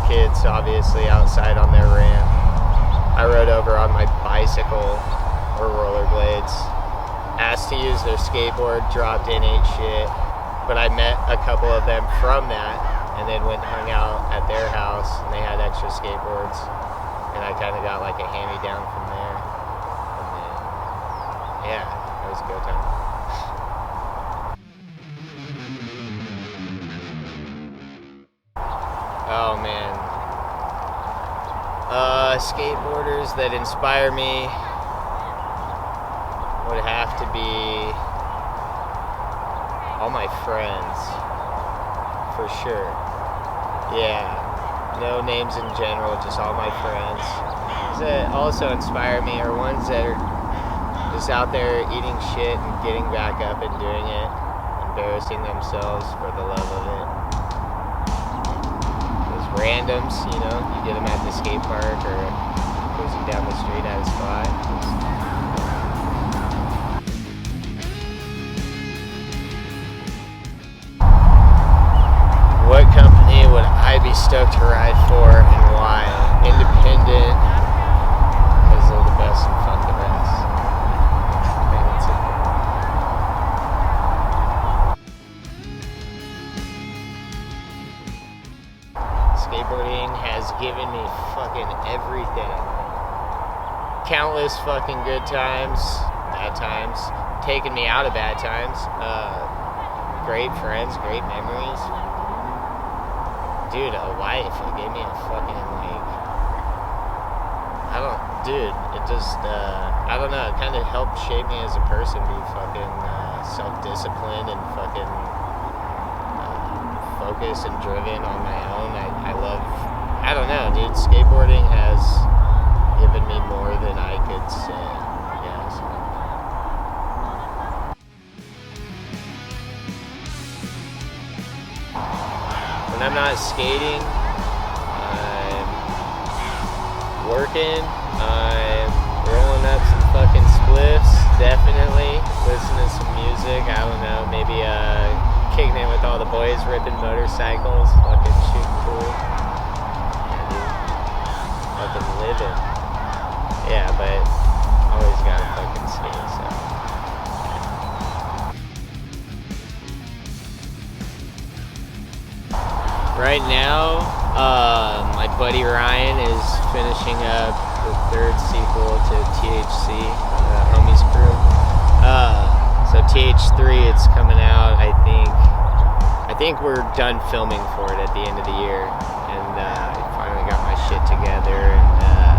kids obviously outside on their ramp. I rode over on my bicycle or rollerblades, asked to use their skateboard, dropped in, ate shit. But I met a couple of them from that and then went and hung out at their house, and they had extra skateboards, and I kind of got like a hand-me-down from there. And then, yeah, it was a good time. Oh man. Skateboarders that inspire me would have to be all my friends, for sure. Yeah, no names in general, just all my friends. Those that also inspire me are ones that are just out there eating shit and getting back up and doing it, embarrassing themselves for the love of it. Those randoms, you know, you get them at the skate park or cruising down the street at a spot. What company would I be stoked to ride for and why? Independent, because they're the best and fuck the rest. I think that's it. Skateboarding has given me fucking everything. Countless fucking good times, bad times, taken me out of bad times, great friends, great memories. Dude, a wife, it gave me a fucking, like, it just, I don't know, it kind of helped shape me as a person, be fucking self-disciplined and fucking focused and driven on my own. I love, I don't know, dude, skateboarding has given me more than I could say, yeah, so. When I'm not skating, I'm working, I'm rolling up some fucking spliffs, definitely, listening to some music, I don't know, maybe kicking it with all the boys, ripping motorcycles, fucking shooting cool, yeah, dude, fucking living, yeah, but always gotta fucking skate, so. Right now, my buddy Ryan is finishing up the third sequel to THC, the Homies Crew. So TH3, it's coming out. I think we're done filming for it at the end of the year, and I finally got my shit together and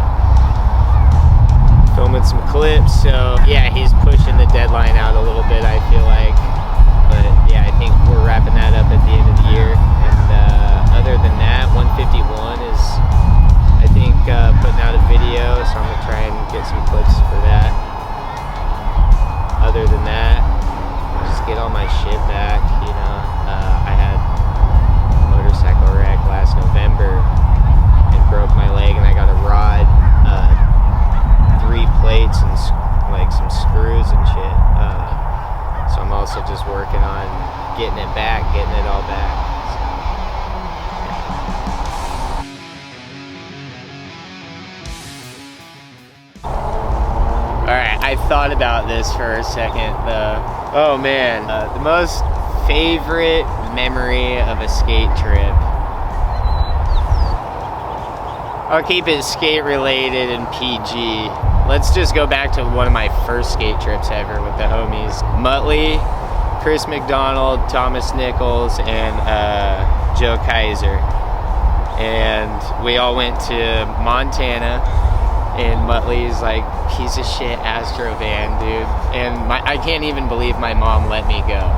filming some clips. So yeah, he's pushing the deadline out a little bit, I feel like. But yeah, I think we're wrapping that up at the end of the year. Other than that, 151 is, I think, putting out a video, so I'm going to try and get some clips for that. Other than that, just get all my shit back, you know. I had a motorcycle wreck last November and broke my leg, and I got a rod, 3 plates, and like some screws and shit. So I'm also just working on getting it back, getting it all back. Alright, I thought about this for a second. Oh man, the most favorite memory of a skate trip. I'll keep it skate related and PG. Let's just go back to one of my first skate trips ever with the homies. Muttley, Chris McDonald, Thomas Nichols, and Joe Kaiser. And we all went to Montana in Muttley's like piece of shit Astro van, dude. And I can't even believe my mom let me go.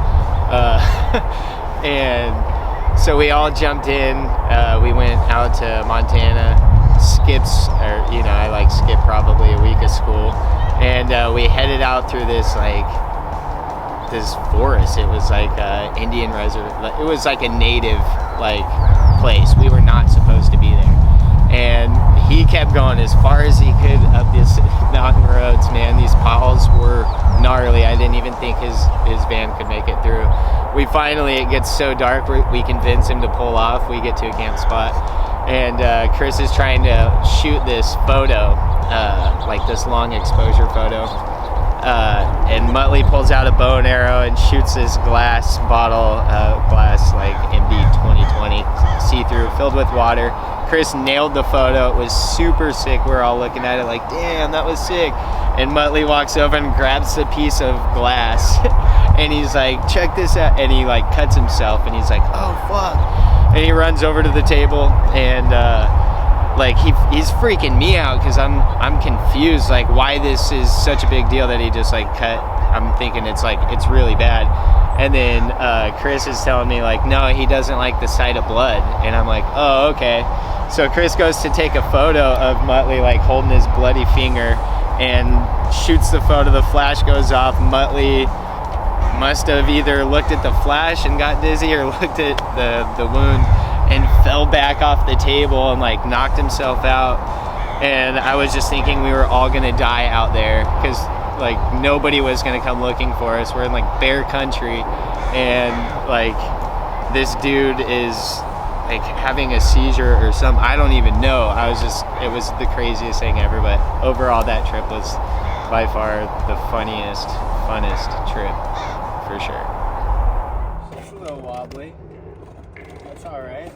And so we all jumped in. We went out to Montana. Skips, or you know, I like skip probably a week of school, and we headed out through this forest. It was like Indian reserve. It was like a native like place. We were not supposed to be there, and he kept going as far as he could up these mountain roads. Man, these potholes were gnarly. I didn't even even think his van could make it through. We finally, it gets so dark, we convince him to pull off. We get to a camp spot, and Chris is trying to shoot this photo, like this long exposure photo. And Muttley pulls out a bow and arrow and shoots this glass bottle, glass like MD 2020, see-through, filled with water. Chris nailed the photo. It was super sick. We're all looking at it like, damn, that was sick. And Muttley walks over and grabs a piece of glass and he's like, check this out. And he like cuts himself and he's like, oh fuck. And he runs over to the table and like he's freaking me out because I'm confused, like why this is such a big deal that he just like cut. I'm thinking it's really bad. And then Chris is telling me like, no, he doesn't like the sight of blood. And I'm like, oh, okay. So Chris goes to take a photo of Muttley like holding his bloody finger and shoots the photo. The flash goes off. Muttley must have either looked at the flash and got dizzy or looked at the wound and fell back off the table and like knocked himself out. And I was just thinking we were all gonna die out there because like nobody was gonna come looking for us. We're in like bear country and like this dude is like having a seizure or something. I don't even know. It was the craziest thing ever, but overall that trip was by far the funnest trip for sure. It's a little wobbly. That's all right.